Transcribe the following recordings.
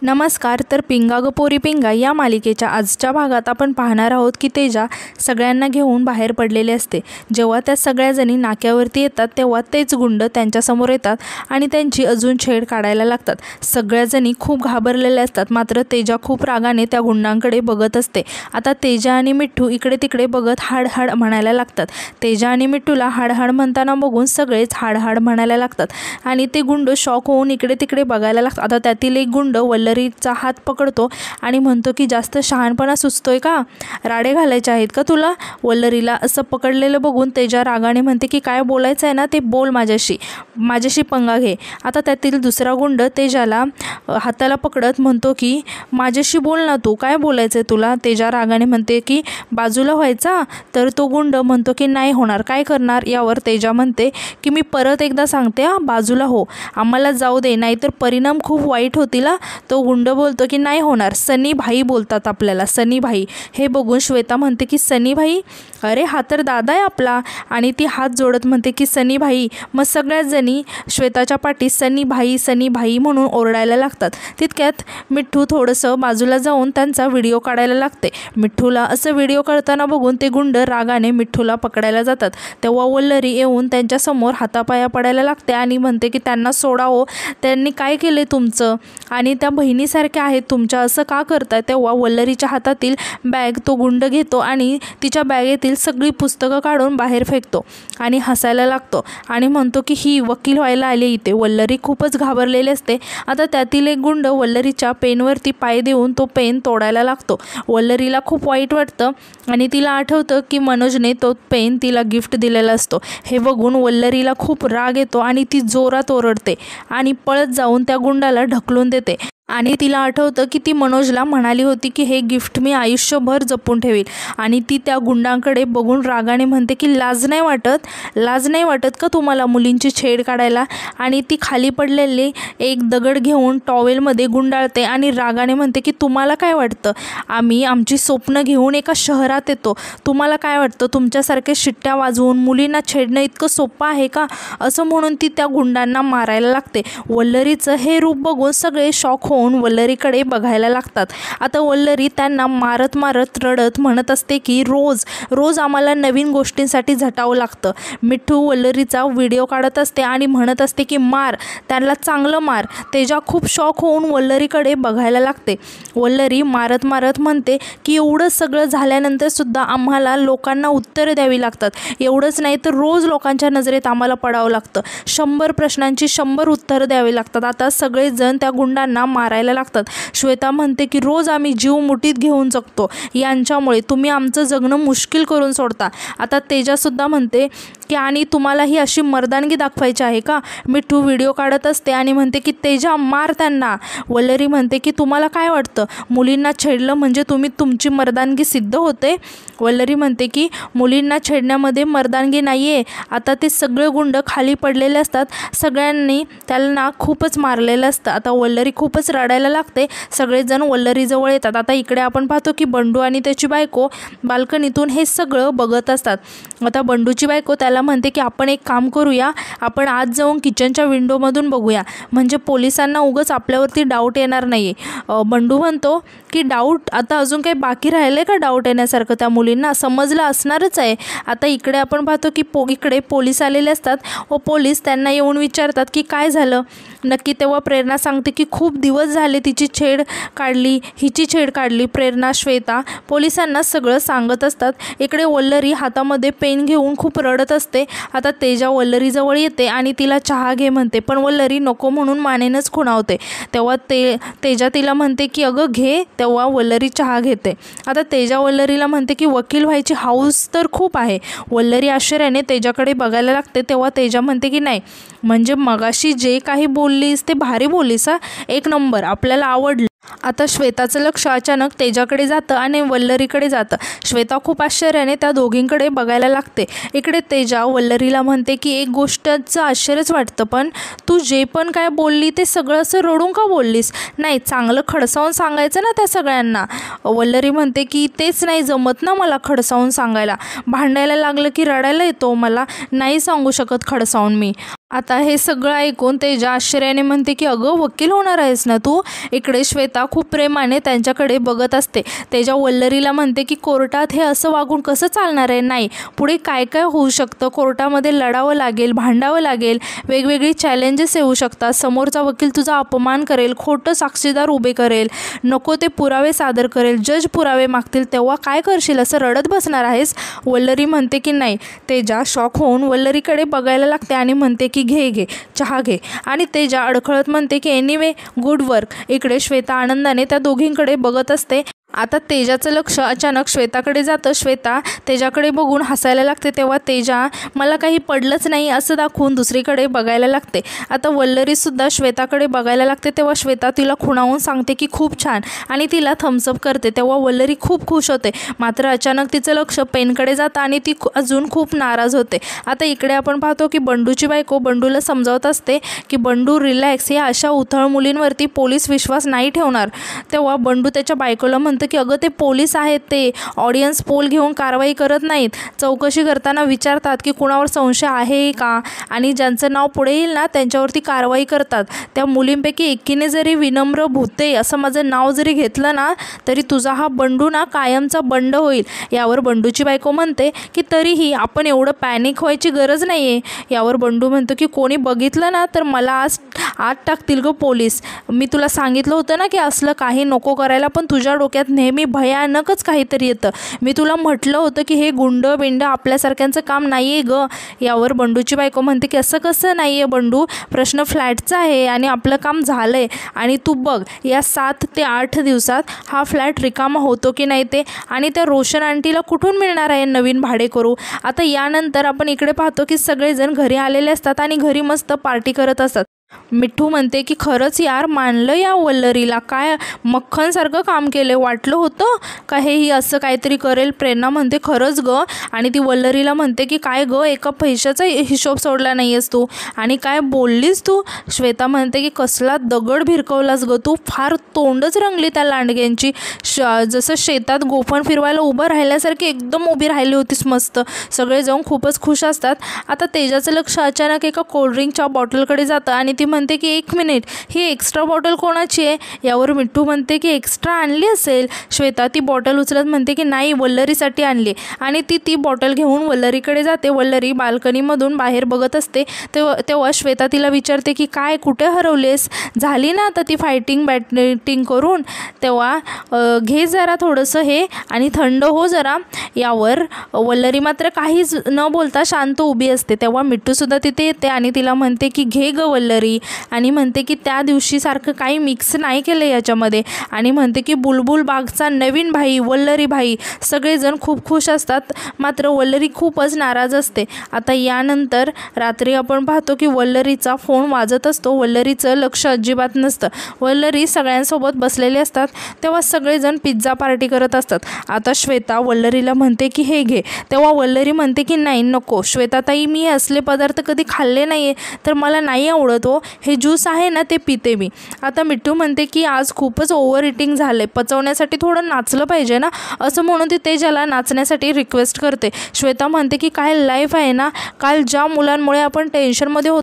नमस्कार. तर पिंगा ग पोरी पिंगा या मालिकेच्या आजच्या भागात आपण पाहणार आहोत की तेजा सगळ्यांना घेऊन बाहेर पडलेले असते. जेव्हा त्या सगळ्याजणी नाक्यावरती येतात तेव्हा तेच गुंड त्यांच्यासमोर येतात आणि त्यांची अजून छेड काढायला लागतात. सगळ्याजणी खूप घाबरलेल्या असतात. मात्र तेजा खूप रागाने त्या गुंडांकडे बघत असते. आता तेजा आणि मिठ्ठू इकडे तिकडे बघत हाड हाड म्हणायला लागतात. तेजा आणि मिठ्ठूला हाड हाड म्हणताना बघून सगळेच हाड हाड म्हणायला लागतात आणि ते गुंड शॉक होऊन इकडे तिकडे बघायला लागतात. आता त्यातील एक गुंड वल्लरीचा हात पकडतो आणि म्हणतो की जास्त शहाणपणा सुचतोय का, राडे घालायचे आहेत का तुला. वल्लरीला असं पकडलेलं बघून तेजा रागाने म्हणते की काय बोलायचं आहे ना ते बोल, माझ्याशी पंगा घे. आता त्यातील दुसरा गुंड तेजाला हाताला पकडत म्हणतो की माझ्याशी बोल ना, तू काय बोलायचं आहे तुला. तेजा रागाने म्हणते की बाजूला व्हायचा. तर तो गुंड म्हणतो की नाही होणार, काय करणार. यावर तेजा म्हणते की मी परत एकदा सांगते बाजूला हो, आम्हाला जाऊ दे नाहीतर परिणाम खूप वाईट होतील. तो गुंड बोलतो की नाही होणार, सनी भाई बोलतात आपल्याला, सनी भाई. हे बघून श्वेता म्हणते की सनी भाई, अरे हा तर दादा आहे आपला. आणि ती हात जोडत म्हणते की सनी भाई. मग सगळ्याच जणी श्वेताच्या पाठी सनी भाई म्हणून ओरडायला लागतात. तितक्यात मिठ्ठू थोडंसं बाजूला जाऊन त्यांचा व्हिडिओ काढायला लागते. मिठ्ठूला असं व्हिडिओ करताना बघून ते गुंड रागाने मिठ्ठूला पकडायला जातात. तेव्हा वल्लरी येऊन त्यांच्यासमोर हातापाया पडायला लागते आणि म्हणते की त्यांना सोडावं, त्यांनी काय केले तुमचं आणि त्या बहिणीसारख्या आहेत तुमच्या, असं का करताय. तेव्हा वल्लरीच्या हातातील बॅग तो गुंड घेतो आणि तिच्या बॅगेतील सगळी पुस्तकं काढून बाहेर फेकतो आणि हसायला लागतो आणि म्हणतो की ही वकील व्हायला आली इथे. वल्लरी खूपच घाबरलेली असते. आता त्यातील एक गुंड वल्लरीच्या पेनवरती पाय देऊन तो पेन तोडायला लागतो. वल्लरीला खूप वाईट वाटतं आणि तिला आठवतं की मनोजने तो पेन तिला गिफ्ट दिलेला असतो. हे बघून वल्लरीला खूप राग येतो आणि ती जोरात ओरडते आणि पळत जाऊन त्या गुंडाला ढकलून देते. आणि तिला आठवतं की ती मनोजला म्हणाली होती की हे गिफ्ट मी आयुष्यभर जपून ठेवील. आणि ती त्या गुंडांकडे बघून रागाने म्हणते की लाज नाही वाटत का तुम्हाला मुलींची छेड काढायला. आणि ती खाली पडलेली एक दगड घेऊन टॉवेलमध्ये गुंडाळते आणि रागाने म्हणते की तुम्हाला काय वाटतं, आम्ही आमची स्वप्न घेऊन एका शहरात येतो, तुम्हाला काय वाटतं तुमच्यासारखे शिट्ट्या वाजवून मुलींना छेडणं इतकं सोपं आहे का. असं म्हणून ती त्या गुंडांना मारायला लागते. वल्लरीचं हे रूप बघून सगळे शॉक होऊन वल्लरीकडे बघायला लागतात. आता वल्लरी त्यांना मारत रडत म्हणत असते की रोज आम्हाला नवीन गोष्टींसाठी झटावं लागतं. मिठ्ठू वल्लरीचा व्हिडिओ काढत असते आणि म्हणत असते की मार त्यांना, चांगलं मार. तेजा खूप शॉक होऊन वल्लरीकडे बघायला लागते. वल्लरी मारत म्हणते की एवढं सगळं झाल्यानंतर सुद्धा आम्हाला लोकांना उत्तरं द्यावी लागतात. एवढंच नाही तर रोज लोकांच्या नजरेत आम्हाला पडावं लागतं. 100 प्रश्नांची 100 उत्तरं द्यावी लागतात. आता सगळेजण त्या गुंडांना मारायला लागतात. श्वेता म्हणते की रोज आम्ही जीव मुठीत घेऊन जगतो, यांच्यामुळे तुम्ही आमचं जगणं मुश्किल करून सोडता. आता तेजासुद्धा म्हणते की आणि तुम्हाला ही अशी मर्दानगी दाखवायची आहे का. मिठ्ठू व्हिडिओ काढत असते आणि म्हणते की तेजा मार त्यांना. वल्लरी म्हणते की तुम्हाला काय वाटतं मुलींना छेडलं म्हणजे तुमची मर्दानगी सिद्ध होते. वल्लरी म्हणते की मुलींना छेडण्यामध्ये मर्दानगी नाही आहे. आता ते सगळे गुंड खाली पडलेले असतात. सगळ्यांनी त्यांना खूपच मारलेलं असतं. आता वल्लरी खूपच रडायला लागते. सगळेजण वल्लरीजवळ येतात. आता इकडे आपण पाहतो की बंडू आणि त्याची बायको बाल्कनीतून हे सगळं बघत असतात. आता बंडूची बायको त्याला म्हणते की आपण एक काम करूया, आपण आज जाऊन किचनच्या विंडोमधून बघूया, म्हणजे पोलिसांना उगाच आपल्यावरती डाऊट येणार नाही. बंडू म्हणतो की डाऊट आता अजून काही बाकी राहिलं आहे का डाऊट येण्यासारखं. त्या मुलींना समजलं असणारच आहे. आता इकडे आपण पाहतो की इकडे पोलीस आलेले असतात व पोलीस त्यांना येऊन विचारतात की काय झालं नक्की. तेव्हा प्रेरणा सांगते की खूप दिवस झाले हिची छेड काढली. प्रेरणा श्वेता पोलिसांना सगळं सांगत असतात. इकडे वल्लरी हातामध्ये पेन घेऊन खूप रडत असते. आता तेजा वल्लरीजवळ येते आणि तिला चहा घे म्हणते, पण वल्लरी नको म्हणून मानेनच खुणावते. तेव्हा तेजा तिला म्हणते की अगं घे. तेव्हा वल्लरी चहा घेते. आता तेजा वल्लरीला म्हणते की वकील व्हायची हाऊस तर खूप आहे. वल्लरी आश्चर्याने तेजाकडे बघायला लागते. तेव्हा तेजा म्हणते की नाही, म्हणजे मगाशी जे काही बोललीस ते भारी बोललीस, एक नंबर, आपल्याला आवडलं. आता श्वेताचं लक्ष अचानक तेजाकडे जातं आणि वल्लरीकडे जातं. श्वेता खूप आश्चर्याने त्या दोघींकडे बघायला लागते. इकडे तेजा वल्लरीला म्हणते की एक गोष्टचं आश्चर्यच वाटतं, पण तू जे पण काय बोलली ते सगळं असं रडून का बोललीस. नाही, चांगलं खडसावून सांगायचं ना त्या सगळ्यांना. वल्लरी म्हणते की तेच नाही जमत ना मला खडसावून सांगायला, भांडायला लागलं की रडायला येतो मला, नाही सांगू शकत खडसावून मी. आता हे सगळं ऐकून तेजा आश्चर्याने म्हणते की अगं वकील होणार आहेस ना तू. इकडे श्वेता खूप प्रेमाने त्यांच्याकडे बघत असते. तेजा वल्लरीला म्हणते की कोर्टात हे असं वागून कसं चालणार आहे. नाही, पुढे काय काय होऊ शकतं. कोर्टामध्ये लढावं लागेल, भांडावं लागेल, वेगवेगळी चॅलेंजेस येऊ शकतात. समोरचा वकील तुझा अपमान करेल, खोटं साक्षीदार उभे करेल, नको ते पुरावे सादर करेल, जज पुरावे मागतील, तेव्हा काय करशील. असं रडत बसणार आहेस. वल्लरी म्हणते की नाही. तेजा शॉक होऊन वल्लरीकडे बघायला लागते आणि म्हणते की घे चहा घे. आणि तेजा अडखळत म्हणते की एनिवे गुड वर्क. इकडे श्वेता आनंदाने त्या दोघींकडे बघत असते. आता तेजाचं लक्ष अचानक श्वेताकडे जातं. श्वेता तेजाकडे बघून हसायला लागते. तेव्हा तेजा मला काही पडलंच नाही असं दाखवून दुसरीकडे बघायला लागते. आता वल्लरीसुद्धा श्वेताकडे बघायला लागते. तेव्हा श्वेता तिला खुणावून सांगते की खूप छान आणि तिला थम्सअप करते. तेव्हा वल्लरी खूप खुश होते. मात्र अचानक तिचं लक्ष पेनकडे जातं आणि ती अजून खूप नाराज होते. आता इकडे आपण पाहतो की बंडूची बायको बंडूला समजावत असते की बंडू रिलॅक्स, या अशा उथळ मुलींवरती पोलीस विश्वास नाही ठेवणार. तेव्हा बंडू त्याच्या बायकोला म्हणतो की अगं ते पोलीस आहेत, ते ऑडियन्स पोल घेऊन कारवाई करत नाहीत. चौकशी करताना विचारतात की कुणावर संशय आहे का आणि ज्यांचं नाव पुढे येईल ना त्यांच्यावरती कारवाई करतात. त्या मुलींपैकी एकीने जरी विनम्र भूते असं माझं नाव जरी घेतलं ना तरी तुझा हा बंडू ना कायमचा बंड होईल. यावर बंडूची बायको म्हणते की तरीही आपण एवढं पॅनिक व्हायची गरज नाही आहे. यावर बंडू म्हणतो की कोणी बघितलं ना तर मला आत टाकतील गं पोलीस. मी तुला सांगितलं होतं ना की असलं काही नको करायला, पण तुझ्या डोक्यात नेहमी भयानकच काहीतरी येतं. मी तुला म्हटलं होतं की हे गुंड बिंड आपल्यासारख्यांचं काम नाही आहे गं. यावर बंडूची बायको म्हणते की असं कसं नाही आहे बंडू, प्रश्न फ्लॅटचा आहे आणि आपलं काम झालं आहे आणि तू बघ या 7 ते 8 दिवसात हा फ्लॅट रिकामा होतो की नाही ते, आणि त्या रोशन आंटीला कुठून मिळणार आहे नवीन भाडे करू. आता यानंतर आपण इकडे पाहतो की सगळेजण घरी आलेले असतात आणि घरी मस्त पार्टी करत असतात. मिठू म्हणते की खरंच यार मानलं या वल्लरीला, काय मक्खनसारखं काम केलं. वाटलं होतं का हे ही असं काहीतरी करेल. प्रेरणा म्हणते खरंच गं. आणि ती वल्लरीला म्हणते की काय गं एका पैशाचा हिशोब सोडला नाही आहेस तू आणि काय बोललीस तू. श्वेता म्हणते की कसला दगड भिरकवलास गं तू, फार तोंडच रंगली त्या लांडग्यांची. जसं शेतात गोफण फिरवायला उभं राहिल्यासारखी एकदम उभी राहिली होतीस मस्त. सगळे जाऊन खूपच खुश असतात. आता तेजाचं लक्ष अचानक एका कोल्ड्रिंकच्या बॉटलकडे जातं आणि ती म्हणते की 1 मिनिट, ही एक्स्ट्रा बॉटल कोणाची आहे. यावर मिठू म्हणते की एक्स्ट्रा आणली असेल. श्वेता ती बॉटल उचलत म्हणते की नाही वल्लरीसाठी आणली आणि ती बॉटल घेऊन वल्लरीकडे जाते. वल्लरी बाल्कनीमधून बाहेर बघत असते. तेव्हा श्वेता तिला विचारते की काय कुठे हरवलेस, झाली ना आता ती फायटिंग बॅटिंग करून, तेव्हा घे जरा थोडंसं हे आणि थंड हो जरा. यावर वल्लरी मात्र काहीच न बोलता शांत उभी असते. तेव्हा मिठूसुद्धा तिथे येते आणि तिला म्हणते की घे गं वल्लरी, आणि म्हणते की त्या दिवशी सारखं काही मिक्स नाही केलं याच्यामध्ये, आणि म्हणते की बुलबुल बागचा नवीन भाई वल्लरी भाई. सगळेजण खूप खुश असतात. मात्र वल्लरी खूपच नाराज असते. आता यानंतर रात्री आपण पाहतो की वल्लरीचा फोन वाजत असतो. वल्लरीचं लक्ष अजिबात नसतं. वल्लरी सगळ्यांसोबत बसलेले असतात. तेव्हा सगळेजण पिझ्झा पार्टी करत असतात. आता श्वेता वल्लरीला म्हणते की हे घे. तेव्हा वल्लरी म्हणते की नाही नको श्वेताताई, मी असले पदार्थ कधी खाल्ले नाही आहे तर मला नाही आवडत हो. हे ज्यूस आहे ना ते पिते मी. आता मिठू म्हणते की आज खूपच ओव्हर इटिंग झालं, पचवण्यासाठी थोडं नाचलं पाहिजे ना, असं म्हणून ती तेजाला नाचण्यासाठी रिक्वेस्ट करते. श्वेता म्हणते की काय लाईफ आहे ना, काल ज्या मुलांमुळे आपण टेन्शनमध्ये होतो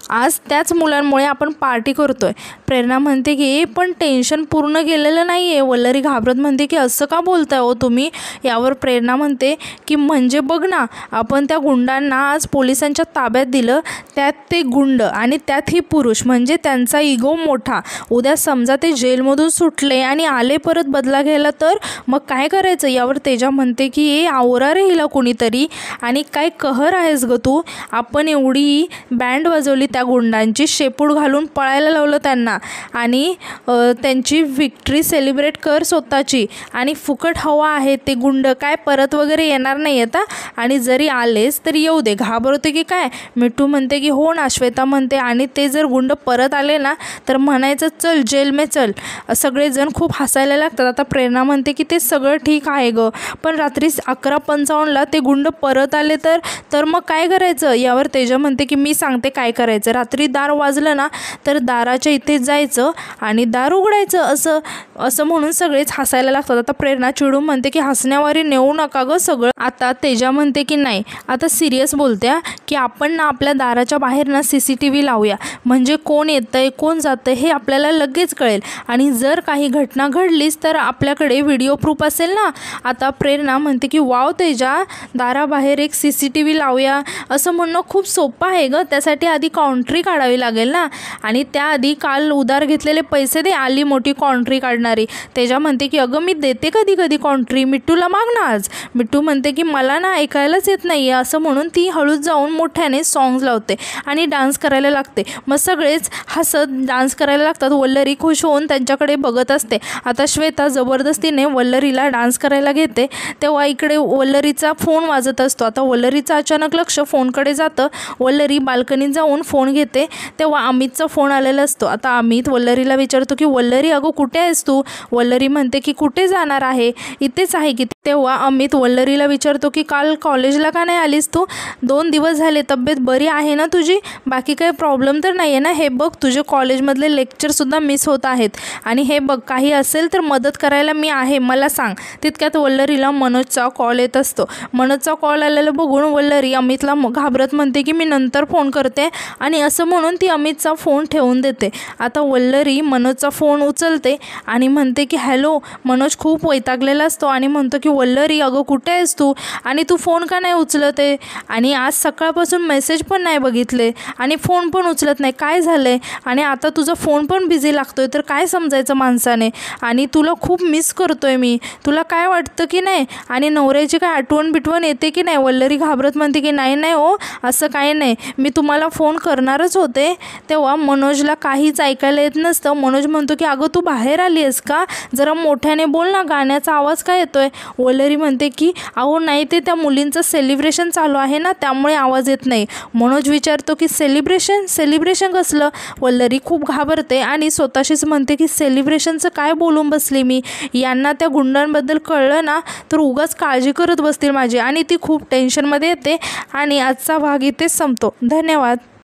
आज त्याच मुलांमुळे आपण पार्टी करतोय. प्रेरणा म्हणते की पण टेन्शन पूर्ण गेलेलं नाही आहे. वल्लरी घाबरत म्हणते की असं का बोलताय हो तुम्ही. यावर प्रेरणा म्हणते की म्हणजे बघ ना, आपण त्या गुंडांना आज पोलिसांच्या ताब्यात दिलं, त्यात ते गुंड आणि त्यात ही पुरुष, म्हणजे त्यांचा इगो मोठा. उद्या समजा ते जेलमधून सुटले आणि आले परत बदला घ्यायला तर मग काय करायचं. यावर तेजा म्हणते की ए आवरा रे हिला कोणीतरी, आणि काय कहर आहेस ग तू. आपण एवढी बँड वाजवली त्या गुंडांची, शेपूट घालून पळायला लावलं त्यांना आणि त्यांची विक्ट्री सेलिब्रेट कर स्वतःची, आणि फुकट हवा आहे. ते गुंड काय परत वगैरे येणार नाही आता, आणि जरी आलेच तरी येऊ दे, घाबरते की काय. मिठू म्हणते की हो ना. श्वेता म्हणते आणि ते जर गुंड परत आले ना तर म्हणायचं चल जेल में चल. सगळेजण खूप हसायला लागतात. आता प्रेरणा म्हणते की ते सगळं ठीक आहे ग, पण रात्री 11:55 ते गुंड परत आले तर मग काय करायचं. यावर तेजा म्हणते की मी सांगते काय करायचं. करायचं, रात्री दार वाजलं ना तर दाराच्या इथे जायचं आणि दार उघडायचं असं म्हणून सगळेच हसायला लागतात. आता प्रेरणा चिडून म्हणते की हसण्यावारी नेऊ नका गं सगळं. आता तेजा म्हणते की नाही, आता सिरियस बोलत्या की आपण ना आपल्या दाराच्या बाहेर ना CCTV लावूया, म्हणजे कोण येतंय कोण जातंय हे आपल्याला लगेच कळेल आणि जर काही घटना घडलीच तर आपल्याकडे व्हिडिओ प्रूफ असेल ना. आता प्रेरणा म्हणते की वाव तेजा, दाराबाहेर एक CCTV लावूया असं म्हणणं खूप सोपं आहे गं, त्यासाठी आधी कॉन्ट्री काढावी लागेल ना आणि त्याआधी काल उधार घेतलेले पैसे दे, आली मोठी कॉन्ट्री काढणारी. तेजा म्हणते की अगं मी देते कधी कधी कॉन्ट्री, मिट्टूला माग ना आज. मिट्टू म्हणते की मला ना ऐकायलाच येत नाही आहे असं म्हणून ती हळूच जाऊन मोठ्याने सॉंग्स लावते आणि डान्स करायला लागते. मग सगळेच हसत डान्स करायला लागतात. वल्लरी खुश होऊन त्यांच्याकडे बघत असते. आता श्वेता जबरदस्तीने वल्लरीला डान्स करायला घेते, तेव्हा इकडे वल्लरीचा फोन वाजत असतो. आता वल्लरीचं अचानक लक्ष फोनकडे जातं. वल्लरी बाल्कनीत जाऊन फोन घेते, तेव्हा अमितचा फोन आलेला असतो. आता अमित वल्लरीला विचारतो की वल्लरी अगं कुठे आहेस तू. वल्लरी म्हणते की कुठे जाणार आहे, इथेच आहे की. तेव्हा अमित वल्लरीला विचारतो की काल कॉलेजला का नाही आलीस तू, 2 दिवस झाले, तब्येत बरी आहे ना तुझी, बाकी काही प्रॉब्लेम तर नाही आहे ना. हे बघ तुझे कॉलेजमधले लेक्चरसुद्धा मिस होत आहेत आणि हे बघ काही असेल तर मदत करायला मी आहे, मला सांग. तितक्यात वल्लरीला मनोजचा कॉल येत असतो. मनोजचा कॉल आलेला बघून वल्लरी अमितला घाबरत म्हणते की मी नंतर फोन करते आणि असं म्हणून ती अमितचा फोन ठेवून देते. आता वल्लरी मनोजचा फोन उचलते आणि म्हणते की हॅलो. मनोज खूप वैतागलेला असतो आणि म्हणतो की वल्लरी अगं कुठे आहेस तू आणि तू फोन का नाही उचलत आहे आणि आज सकाळपासून मेसेज पण नाही बघितले आणि फोन पण उचलत नाही, काय झालं आहे आणि आता तुझा फोन पण बिझी लागतोय तर काय समजायचं माणसाने आणि तुला खूप मिस करतोय मी, तुला काय वाटतं की नाही आणि नवऱ्याची काय आठवण बिटवण येते की नाही. वल्लरी घाबरत म्हणते की नाही नाही हो असं काही नाही, मी तुम्हाला फोन करणारच होते. तेव्हा मनोजला काहीच ऐकायला येत नसतं. मनोज म्हणतो की अगं तू बाहेर आली आहेस का, जरा मोठ्याने बोल ना, गाण्याचा आवाज काय येतोय. वल्लरी म्हणते की अहो नाही ते त्या मुलींचं सेलिब्रेशन चालू आहे ना त्यामुळे आवाज येत नाही. मनोज विचारतो की सेलिब्रेशन कसलं. वल्लरी खूप घाबरते आणि स्वतःशीच म्हणते की सेलिब्रेशनचं काय बोलून बसली मी, यांना त्या गुंडांबद्दल कळलं ना तर उगाच काळजी करत बसतील माझी आणि ती खूप टेन्शनमध्ये येते. आणि आजचा भाग इथेच संपतो. धन्यवाद.